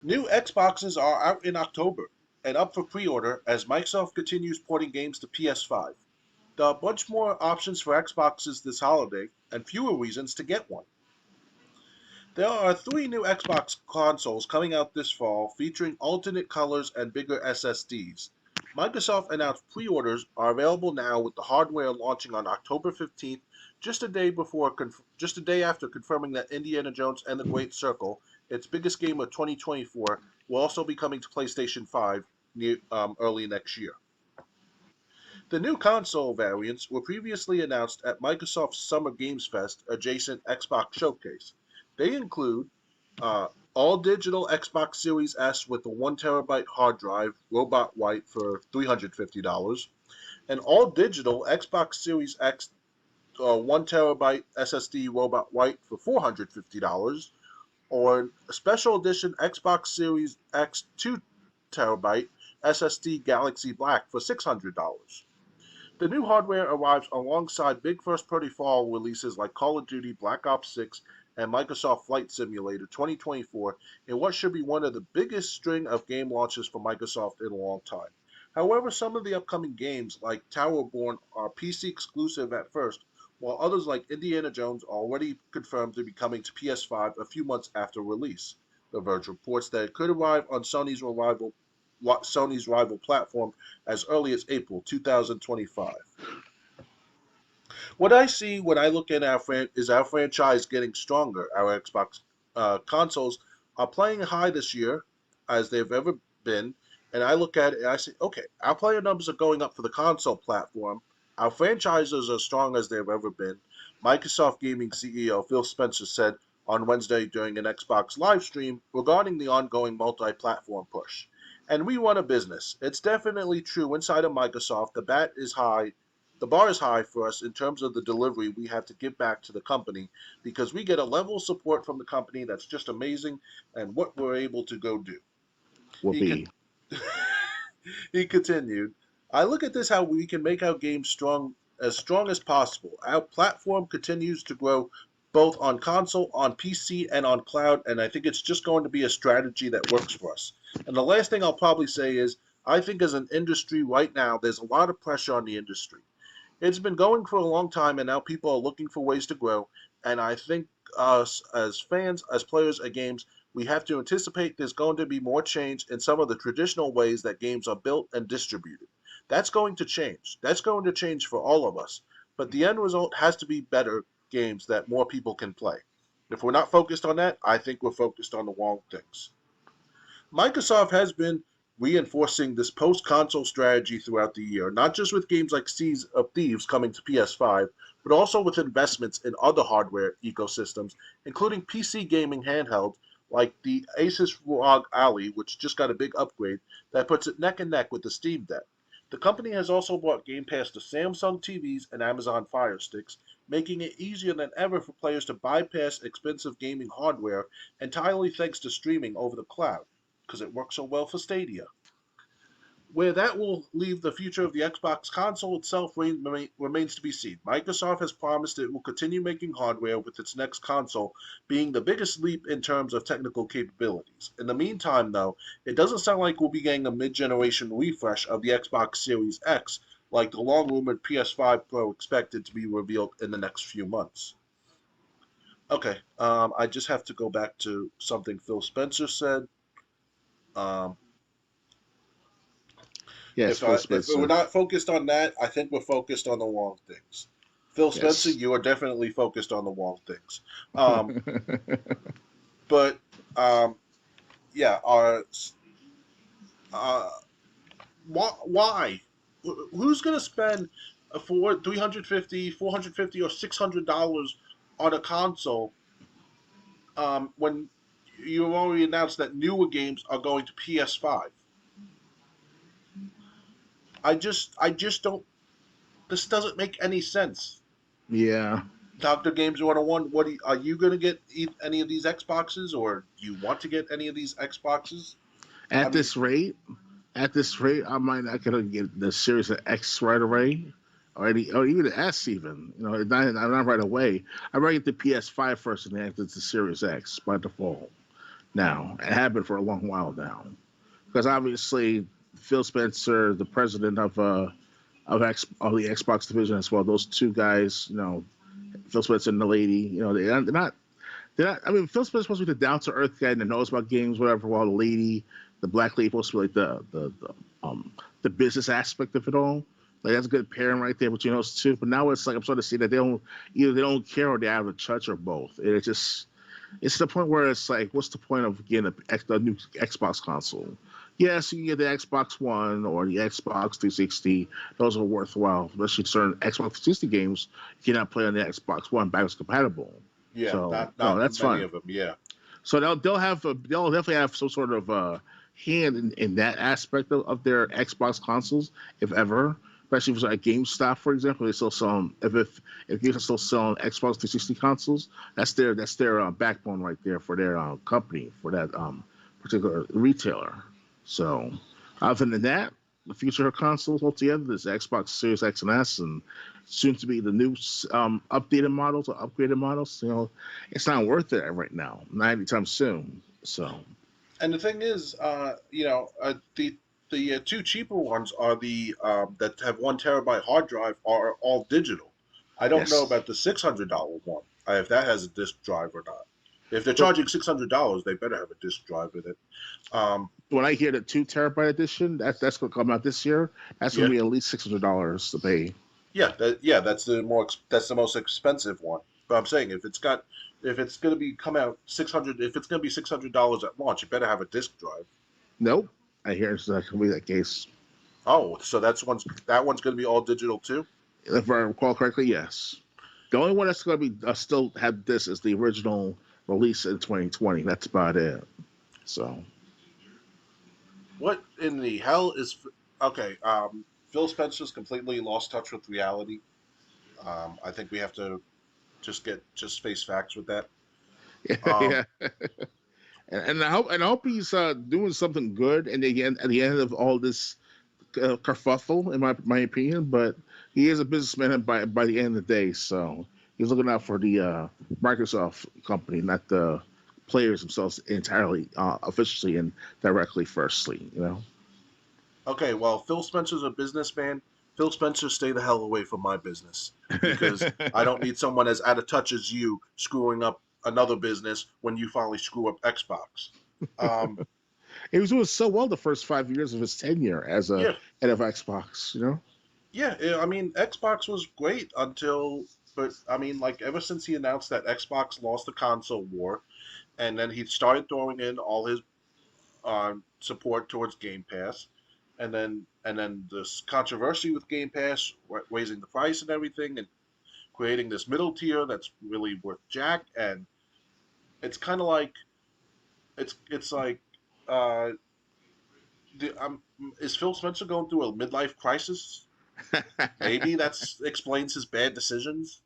New Xboxes are out in October and up for pre-order as Microsoft continues porting games to PS5. There are a bunch more options for Xboxes this holiday and fewer reasons to get one. There are three new Xbox consoles coming out this fall featuring alternate colors and bigger SSDs. Microsoft announced pre-orders are available now with the hardware launching on October 15th, just a day after confirming that Indiana Jones and the Great Circle, its biggest game of 2024, will also be coming to PlayStation 5 early next year. The new console variants were previously announced at Microsoft's Summer Games Fest adjacent Xbox Showcase. They include all digital Xbox Series S with a 1 terabyte hard drive, robot white for $350, an all digital Xbox Series X 1 terabyte SSD robot white for $450, or a special edition Xbox Series X 2 terabyte SSD Galaxy Black for $600. The new hardware arrives alongside big first-party fall releases like Call of Duty Black Ops 6 and Microsoft Flight Simulator 2024 in what should be one of the biggest string of game launches for Microsoft in a long time. However, some of the upcoming games like Towerborn are PC exclusive at first, while others like Indiana Jones are already confirmed to be coming to PS5 a few months after release. The Verge reports that it could arrive on Sony's rival platform as early as April 2025. What I see when I look at our franchise getting stronger. Our Xbox consoles are playing high this year as they've ever been, and I look at it and I say, okay, our player numbers are going up for the console platform. Our franchises are strong as they've ever been. Microsoft Gaming CEO Phil Spencer said on Wednesday during an Xbox live stream regarding the ongoing multi-platform push. And we run a business. It's definitely true inside of Microsoft. The bar is high for us in terms of the delivery we have to give back to the company because we get a level of support from the company that's just amazing and what we're able to go do. He could Whoopee. he continued, I look at this how we can make our game strong as possible. Our platform continues to grow both on console, on PC, and on cloud, and I think it's just going to be a strategy that works for us. And the last thing I'll probably say is I think as an industry right now, there's a lot of pressure on the industry. It's been going for a long time, and now people are looking for ways to grow. And I think us as fans, as players of games, we have to anticipate there's going to be more change in some of the traditional ways that games are built and distributed. That's going to change. That's going to change for all of us. But the end result has to be better games that more people can play. If we're not focused on that, I think we're focused on the wrong things. Microsoft has been reinforcing this post console strategy throughout the year, not just with games like Seas of Thieves coming to PS5, but also with investments in other hardware ecosystems, including PC gaming handhelds like the Asus ROG Ally, which just got a big upgrade that puts it neck and neck with the Steam Deck. The company has also brought Game Pass to Samsung TVs and Amazon Fire Sticks, making it easier than ever for players to bypass expensive gaming hardware entirely thanks to streaming over the cloud because it works so well for Stadia. Where that will leave the future of the Xbox console itself remains to be seen. Microsoft has promised it will continue making hardware, with its next console being the biggest leap in terms of technical capabilities. In the meantime, though, it doesn't sound like we'll be getting a mid generation refresh of the Xbox Series X, like the long rumored PS5 Pro expected to be revealed in the next few months. Okay, I just have to go back to something Phil Spencer said. Um, Yes, Phil if we're Spencer. not focused on that, I think we're focused on the wrong things. Phil Spencer, Yes. you are definitely focused on the wrong things. Um, but um, yeah, uh, why? Who's going to spend for 350, 450, or $600 on a console when you already announced that newer games are going to PS5? I just don't. This doesn't make any sense. Yeah. Doctor Games 101, are you going to get any of these Xboxes, or do you want to get any of these Xboxes? I At mean, this rate, I might not gonna get the Series X right away, or even the S even. Not right away. I might get the PS5 first, and then the Series X by default. now. It had been for a long while now. Because obviously Phil Spencer, the president of the Xbox division as well, those two guys, Phil Spencer and the lady, they're not. I mean, Phil Spencer's supposed to be the down to earth guy that knows about games, whatever. While the lady, the black lady, supposed to be like the business aspect of it all. Like that's a good pairing right there between those two. But now it's like I'm starting to see that they don't care or they have a touch or both. It's the point where it's like, what's the point of getting a new Xbox console? Yes, you can get the Xbox One or the Xbox 360. Those are worthwhile, especially certain Xbox 360 games you cannot play on the Xbox One backwards compatible. Yeah, So no, not that's many fine. of them. Yeah. So they'll definitely have some sort of hand in that aspect of their Xbox consoles, if ever. Especially if it's like GameStop, for example, they still sell if GameStop still selling Xbox 360 consoles, that's their backbone right there for their company for that particular retailer. So other than that, the future consoles altogether is Xbox Series X and S, and soon to be the new updated models or upgraded models. It's not worth it right now, not anytime soon. So And the thing is, the two cheaper ones are the that have 1 terabyte hard drive are all digital. I don't know yes, about the $600 one, if that has a disk drive or not. If they're but charging $600, they better have a disk drive with it. Um, when I hear the 2 terabyte edition, that's going to come out this year. That's going yeah, to be at least $600 to pay. yeah, that's the most expensive one. But I'm saying if it's going to be come out 600, if it's going to be $600 at launch, it better have a disk drive. Nope, I hear it's not going to be that case. Oh, so that one's going to be all digital too. If I recall correctly, yes. The only one that's going to be still have this is the original release in 2020. That's about it. So What in the hell is okay? Phil Spencer's completely lost touch with reality. I think we have to just face facts with that. Um, yeah, and I hope he's doing something good. And again, at the end of all this kerfuffle, in my opinion, but he is a businessman by the end of the day. So he's looking out for the Microsoft company, not the players themselves entirely, officially and directly. Firstly. okay, well, Phil Spencer's a businessman. Phil Spencer, stay the hell away from my business because I don't need someone as out of touch as you screwing up another business when you finally screw up Xbox. Um, He was doing so well the first 5 years of his tenure as a yeah, head of Xbox. yeah. I mean, Xbox was great but I mean, like ever since he announced that Xbox lost the console war, and then he started throwing in all his support towards Game Pass, and then this controversy with Game Pass, raising the price and everything, and creating this middle tier that's really worth jack. And it's kind of like it's like uh, is Phil Spencer going through a midlife crisis? Maybe that's explains his bad decisions.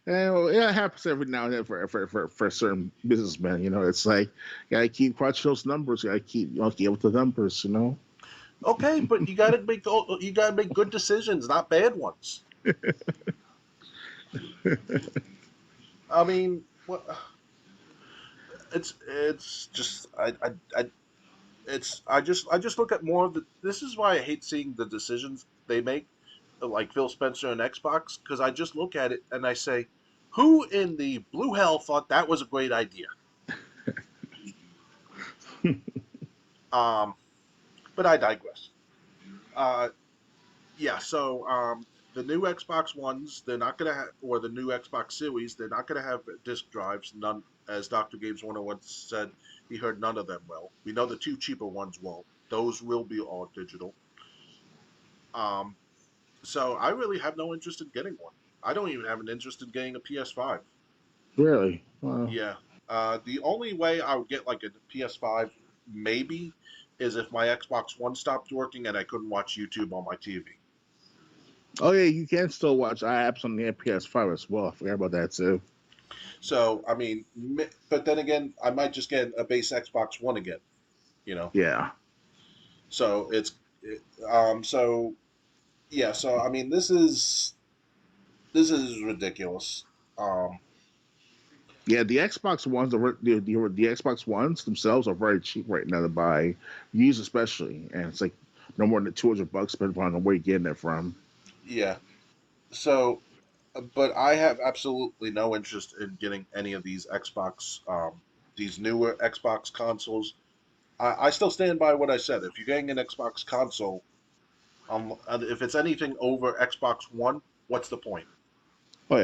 Well, yeah, it happens every now and then for certain businessmen. It's like you gotta keep watching those numbers. You gotta keep with the numbers. Okay, but you gotta make good decisions, not bad ones. I mean, what? It's just I I just look at more of the. This is why I hate seeing the decisions they make, like Phil Spencer and Xbox, because I just look at it and I say, who in the blue hell thought that was a great idea? Um, but I digress. Uh, yeah, so the new Xbox Ones, they're not gonna have, or the new Xbox Series, they're not gonna have disk drives. None, as Doctor Games 101 said, he heard none of them. Well, we know the two cheaper ones won't. Those will be all digital. Um, So I really have no interest in getting one. I don't even have an interest in getting a PS5. Really? Wow. Yeah. The only way I would get like a PS5 maybe is if my Xbox One stopped working and I couldn't watch YouTube on my TV. Oh yeah, you can still watch apps on the PS5 as well. I forgot about that too. So I mean, but then again, I might just get a base Xbox One again. You know. Yeah. So so yeah. So I mean, this is ridiculous. Um, Yeah, the Xbox Ones, the Xbox Ones themselves are very cheap right now to buy, used especially, and it's like no more than $200, depending on where you're getting it from. Yeah. So, but I have absolutely no interest in getting any of these newer Xbox consoles. I still stand by what I said. If you're getting an Xbox console, if it's anything over Xbox One, what's the point? Oh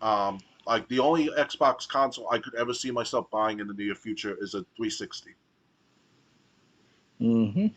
yeah. Like the only Xbox console I could ever see myself buying in the near future is a 360. Hmm.